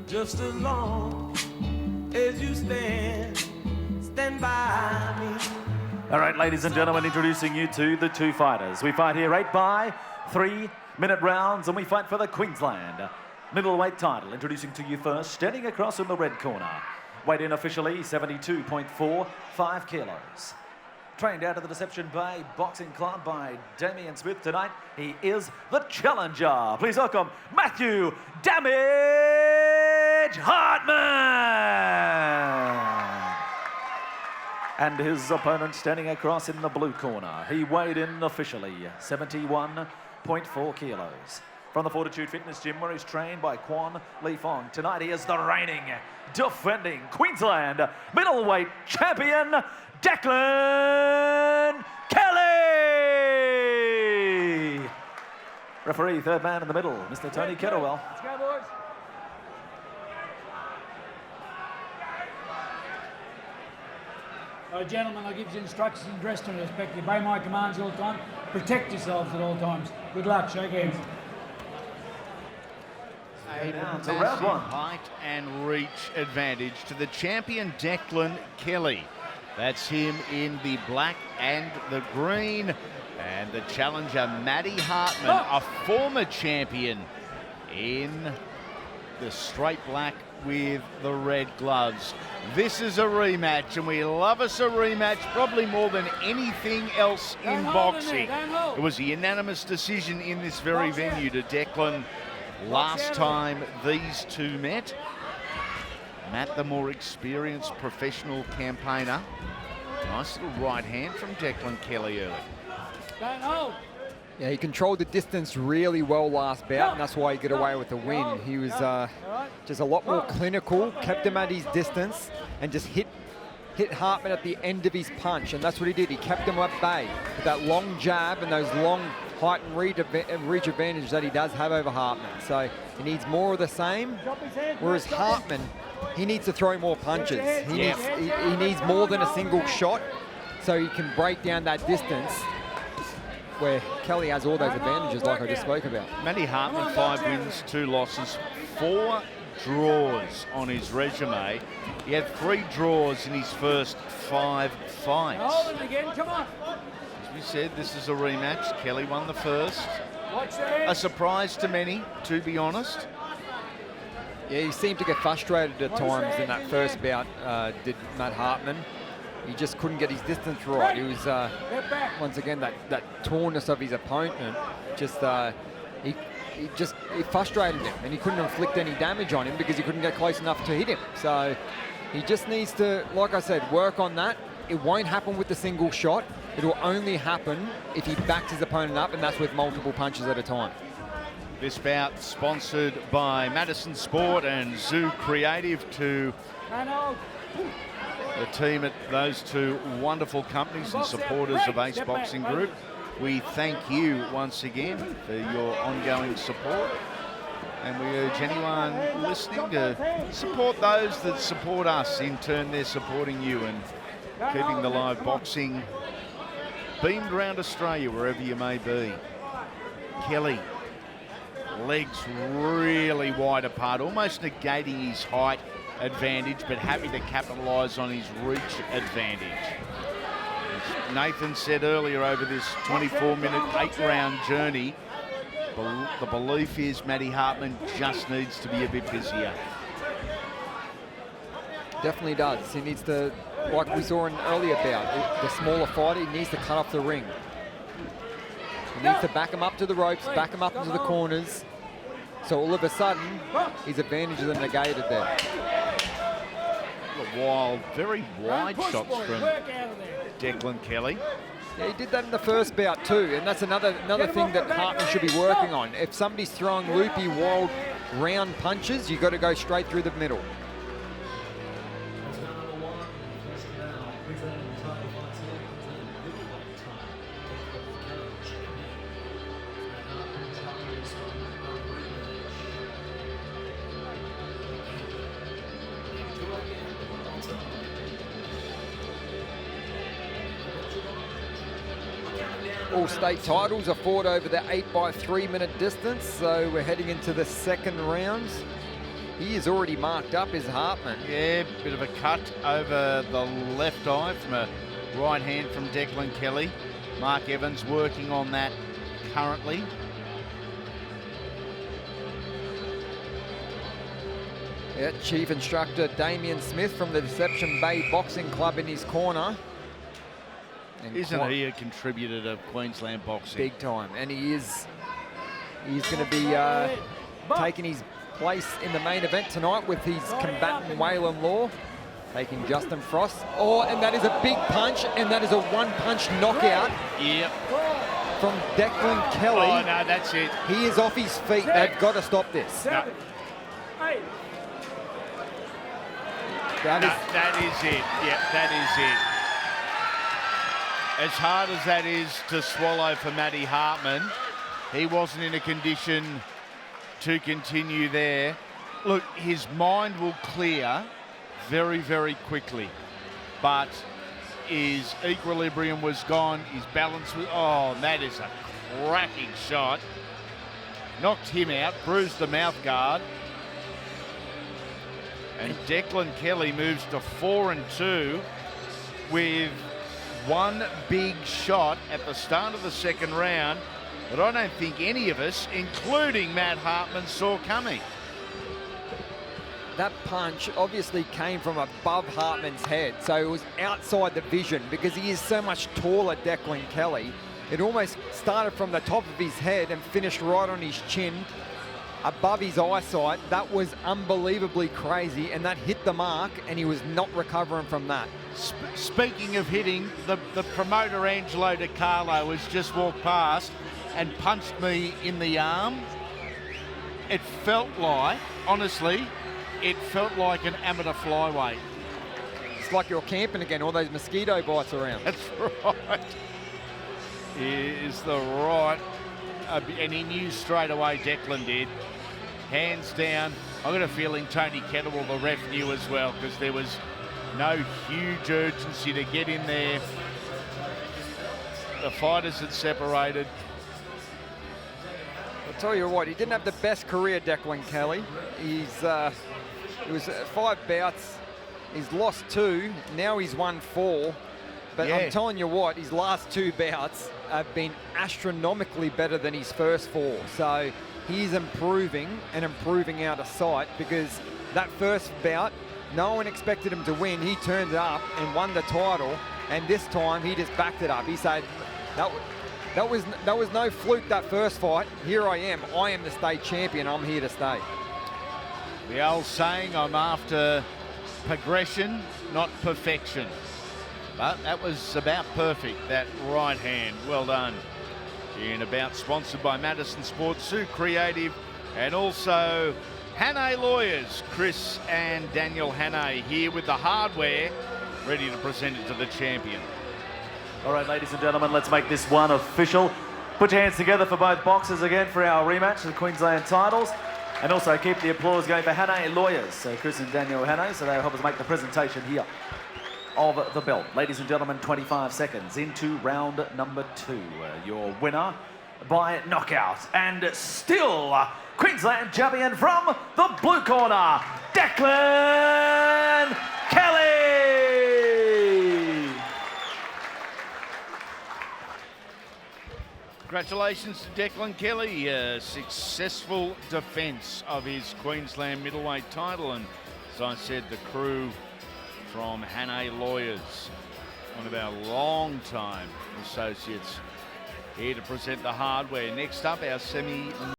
Just as long as you stand by me. All right, ladies and gentlemen, introducing you to the two fighters. We fight here 8 by 3-minute rounds, and we fight for the Queensland middleweight title. Introducing to you first, standing across in the red corner. Weighed in officially 72.45 kilos. Trained out of the Deception Bay Boxing Club by Damien Smith tonight. He is the challenger. Please welcome Matthew Damage Hartman. And his opponent standing across in the blue corner. He weighed in officially 71.4 kilos. From the Fortitude Fitness Gym, where he's trained by Quan Li Fong. Tonight he is the reigning, defending Queensland middleweight champion, Declan Kelly. Referee, third man in the middle, Mr. Tony Kettlewell. Let's go, boys. Gentlemen, I give you instructions and dress to respect. You obey my commands all the time. Protect yourselves at all times. Good luck. Shake hands. A massive height and reach advantage to the champion Declan Kelly. That's him in the black and the green. And the challenger Matty Hartman, a former champion in the straight black with the red gloves. This is a rematch, and we love us a rematch probably more than anything else in boxing. It was a unanimous decision in this very venue to Declan last time these two met. Matt, the more experienced professional campaigner. Nice little right hand from Declan Kelly early. Yeah, he controlled the distance really well last bout, and that's why he got away with the win. He was just a lot more clinical, kept him at his distance, and just hit Hartman at the end of his punch, and that's what he did. He kept him at bay with that long jab and those long height and reach advantage that he does have over Hartman. So he needs more of the same, whereas Hartman, he needs to throw more punches. He needs more than a single shot, so he can break down that distance, where Kelly has all those advantages like I just spoke about. Matty Hartman, 5 wins, 2 losses, 4 draws on his resume. He had 3 draws in his first 5 fights. Hold it again, come on. As we said, this is a rematch. Kelly won the first. A surprise to many, to be honest. Yeah, he seemed to get frustrated at times in that first bout, did Matt Hartman. He just couldn't get his distance right. He was, once again, that tallness of his opponent, just he frustrated him, and he couldn't inflict any damage on him because he couldn't get close enough to hit him. So he just needs to, like I said, work on that. It won't happen with the single shot. It will only happen if he backs his opponent up, and that's with multiple punches at a time. This bout sponsored by Madison Sport and Zoo Creative, to the team at those two wonderful companies and supporters of Ace Boxing Group. We thank you once again for your ongoing support, and we urge anyone listening to support those that support us. In turn, they're supporting you and keeping the live boxing beamed around Australia, wherever you may be. Kelly, legs really wide apart, almost negating his height advantage, but happy to capitalise on his reach advantage. As Nathan said earlier, over this 24-minute, 8-round journey, the belief is Matty Hartman just needs to be a bit busier. Definitely does. He needs to, like we saw in earlier bout, the smaller fighter, he needs to cut off the ring. He needs to back him up to the ropes, back him up into the corners. So all of a sudden, his advantages are negated there. Wild, very wide shots from Declan Kelly. Yeah, he did that in the first bout too, and that's another thing that Hartman should be working on. If somebody's throwing loopy, wild, round punches, you've got to go straight through the middle. All state titles are fought over the 8x3 minute distance, so we're heading into the second round. He is already marked up as Hartman. Yeah, bit of a cut over the left eye from a right hand from Declan Kelly. Mark Evans working on that currently. Yeah, Chief Instructor Damien Smith from the Deception Bay Boxing Club in his corner. And Isn't he a contributor to Queensland boxing? Big time, and he's going to be taking his place in the main event tonight with his combatant Waylon Law, taking Justin Frost. Oh, and that is a big punch, and that is a one-punch knockout. Yep. From Declan Kelly. Oh, no, that's it. He is off his feet. They've got to stop this. No. That is it. Yep, that is it. As hard as that is to swallow for Matty Hartman, he wasn't in a condition to continue there. Look, his mind will clear very, very quickly, but his equilibrium was gone, his balance was, oh, that is a cracking shot. Knocked him out, bruised the mouth guard. And Declan Kelly moves to 4-2 with one big shot at the start of the second round that I don't think any of us, including Matt Hartman, saw coming. That punch obviously came from above Hartman's head, so it was outside the vision because he is so much taller, Declan Kelly. It almost started from the top of his head and finished right on his chin, above his eyesight. That was unbelievably crazy, and that hit the mark, and he was not recovering from that. Speaking of hitting, the promoter Angelo DiCarlo has just walked past and punched me in the arm. It felt like, honestly, it felt like an amateur flyweight. It's like you're camping again, all those mosquito bites around. That's right. Is the right, and he knew straight away, Declan did. Hands down. I've got a feeling Tony Kettlewell, the ref, knew as well, because there was no huge urgency to get in there. The fighters had separated. I'll tell you what, he didn't have the best career, Declan Kelly. It was 5 bouts. He's lost 2. Now he's won 4. But yeah, I'm telling you what, his last 2 bouts have been astronomically better than his first 4. So he's improving and improving out of sight, because that first bout, no one expected him to win. He turned up and won the title, and this time he just backed it up. He said, that was no fluke, that first fight. Here I am the state champion. I'm here to stay. The old saying, I'm after progression, not perfection. But that was about perfect, that right hand. Well done. In about sponsored by Madison Sports, Sue Creative, and also Hannay Lawyers. Chris and Daniel Hannay here with the hardware, ready to present it to the champion. All right, ladies and gentlemen, let's make this one official. Put your hands together for both boxers again for our rematch of the Queensland titles. And also keep the applause going for Hannay Lawyers. So Chris and Daniel Hannay, so they'll help us make the presentation here of the belt. Ladies and gentlemen, 25 seconds into round number 2. Your winner by knockout, and still Queensland champion from the blue corner, Declan Kelly. Congratulations to Declan Kelly, a successful defence of his Queensland middleweight title, and as I said, the crew from Hannay Lawyers, one of our long-time associates, here to present the hardware. Next up, our semi